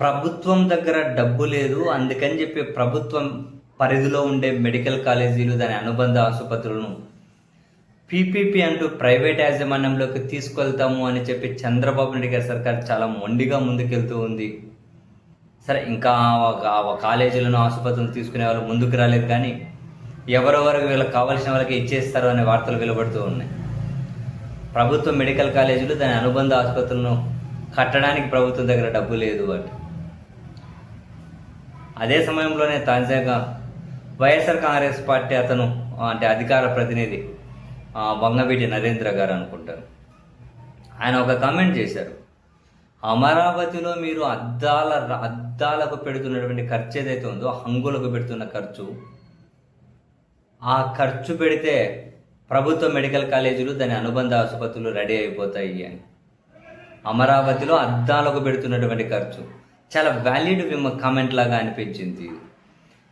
ప్రభుత్వం దగ్గర డబ్బు లేదు. అందుకని చెప్పి ప్రభుత్వం పరిధిలో ఉండే మెడికల్ కాలేజీలు, దాని అనుబంధ ఆసుపత్రులను పీపీపీ అంటూ ప్రైవేట్ యాజమాన్యంలోకి తీసుకెళ్తాము అని చెప్పి చంద్రబాబు నాయుడు గారి సర్కార్ చాలా మొండిగా ముందుకెళ్తూ ఉంది. సరే, ఇంకా కాలేజీలను, ఆసుపత్రులను తీసుకునే వాళ్ళు ముందుకు రాలేదు, కానీ ఎవరెవరికి వీళ్ళకి కావాల్సిన వాళ్ళకి ఇచ్చేస్తారు అనే వార్తలు వెలువడుతూ ఉన్నాయి. ప్రభుత్వ మెడికల్ కాలేజీలు, దాని అనుబంధ ఆసుపత్రులను కట్టడానికి ప్రభుత్వం దగ్గర డబ్బు లేదు. అదే సమయంలోనే తాజాగా వైఎస్ఆర్ కాంగ్రెస్ పార్టీ అంటే అధికార ప్రతినిధి వంగవీటి నరేంద్ర గారు అనుకుంటారు, ఆయన ఒక కామెంట్ చేశారు. అమరావతిలో మీరు అద్దాలకు పెడుతున్నటువంటి ఖర్చు ఏదైతే ఉందో, హంగులకు పెడుతున్న ఖర్చు, ఆ ఖర్చు పెడితే ప్రభుత్వ మెడికల్ కాలేజీలు, దాని అనుబంధ ఆసుపత్రులు రెడీ అయిపోతాయి అని. అమరావతిలో అద్దాలకు పెడుతున్నటువంటి ఖర్చు చాలా వ్యాలిడ్ కామెంట్ లాగా అనిపించింది.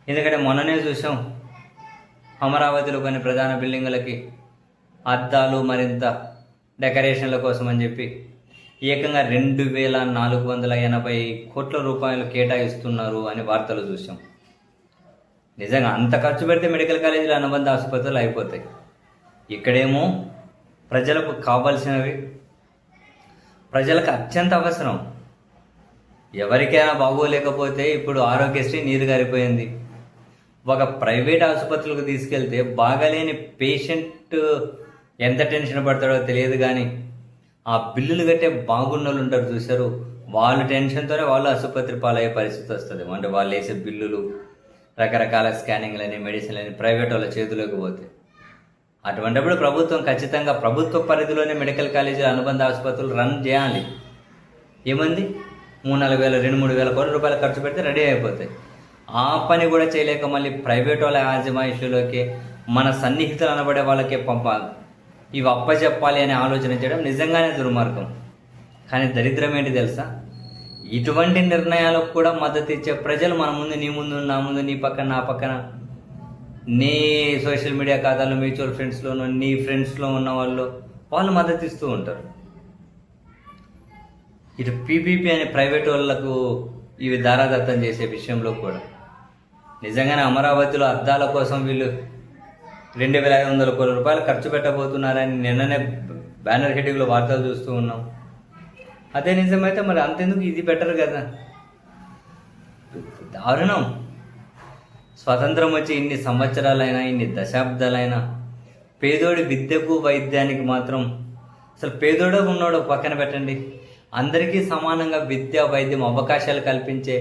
ఎందుకంటే మొన్ననే చూసాం, అమరావతిలో కొన్ని ప్రధాన బిల్డింగులకి అద్దాలు, మరింత డెకరేషన్ల కోసం అని చెప్పి ఏకంగా 2,480 కోట్ల రూపాయలు కేటాయిస్తున్నారు అని వార్తలు చూసాం. నిజంగా అంత ఖర్చు పెడితే మెడికల్ కాలేజీలు, అనుబంధ ఆసుపత్రులు అయిపోతాయి. ఇక్కడేమో ప్రజలకు కావాల్సినవి, ప్రజలకు అత్యంత అవసరం. ఎవరికైనా బాగోలేకపోతే ఇప్పుడు ఆరోగ్యశ్రీ నీరు గారిపోయింది. ఒక ప్రైవేట్ ఆసుపత్రులకు తీసుకెళ్తే బాగాలేని పేషెంట్ ఎంత టెన్షన్ పడతాడో తెలియదు, కానీ ఆ బిల్లులు కట్టే బాగున్నోళ్ళు ఉంటారు చూశారు, వాళ్ళు టెన్షన్తోనే వాళ్ళు ఆసుపత్రి పాలయ్యే పరిస్థితి వస్తుంది. అంటే వాళ్ళు వేసే బిల్లులు, రకరకాల స్కానింగ్లని, మెడిసిన్లని ప్రైవేట్ వాళ్ళ చేతిలోకి పోతాయి. అటువంటిప్పుడు ప్రభుత్వం ఖచ్చితంగా ప్రభుత్వ పరిధిలోనే మెడికల్ కాలేజీలు, అనుబంధ ఆసుపత్రులు రన్ చేయాలి. ఏమంది 3,000-4,000 కోట్ల రూపాయలు ఖర్చు పెడితే రెడీ అయిపోతాయి. ఆ పని కూడా చేయలేక మళ్ళీ ప్రైవేట్ వాళ్ళ యాజమాయిషులోకి, మన సన్నిహితులు అనబడే వాళ్ళకే పంపాలి, ఇవి అప్పచెప్పాలి అనే ఆలోచన చేయడం నిజంగానే దుర్మార్గం. కానీ దరిద్రం ఏంటి తెలుసా, ఇటువంటి నిర్ణయాలకు కూడా మద్దతు ఇచ్చే ప్రజలు మన ముందు, నీ ముందు, నా ముందు, నీ పక్కన, నా పక్కన, నీ సోషల్ మీడియా ఖాతాలో, మ్యూచువల్ ఫ్రెండ్స్లోనూ, నీ ఫ్రెండ్స్లో ఉన్న వాళ్ళు మద్దతు ఇస్తూ ఉంటారు. ఇటు పీపీపీ అనే ప్రైవేట్ వాళ్ళకు ఇవి దారాదత్తం చేసే విషయంలో కూడా నిజంగానే అమరావతిలో అద్దాల కోసం వీళ్ళు 2,500 కోట్ల రూపాయలు ఖర్చు పెట్టబోతున్నారని నిన్ననే బ్యానర్ హెడ్డింగ్లో వార్తలు చూస్తూ ఉన్నాం. అదే నిజమైతే మరి అంతెందుకు, ఇది బెటర్ కదా. దారుణం. స్వతంత్రం వచ్చి ఇన్ని సంవత్సరాలైనా, ఇన్ని దశాబ్దాలైనా పేదోడి విద్యకు, వైద్యానికి మాత్రం అసలు పేదోడో ఉన్నోడో పక్కన పెట్టండి, అందరికీ సమానంగా విద్య, వైద్యం అవకాశాలు కల్పించే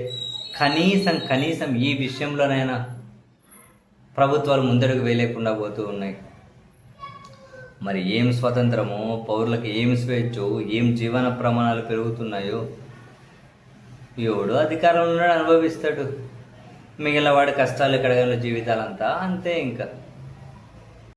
కనీసం ఈ విషయంలోనైనా ప్రభుత్వాలు ముందడుగు వేయలేకుండా పోతూ ఉన్నాయి. మరి ఏం స్వతంత్రమో, పౌరులకు ఏం స్వేచ్ఛో, ఏం జీవన ప్రమాణాలు పెరుగుతున్నాయో ఎవడో అధికారంలో అనుభవిస్తాడు. మిగిలిన వాడి కష్టాలు కడగల జీవితాలంతా అంతే. ఇంకా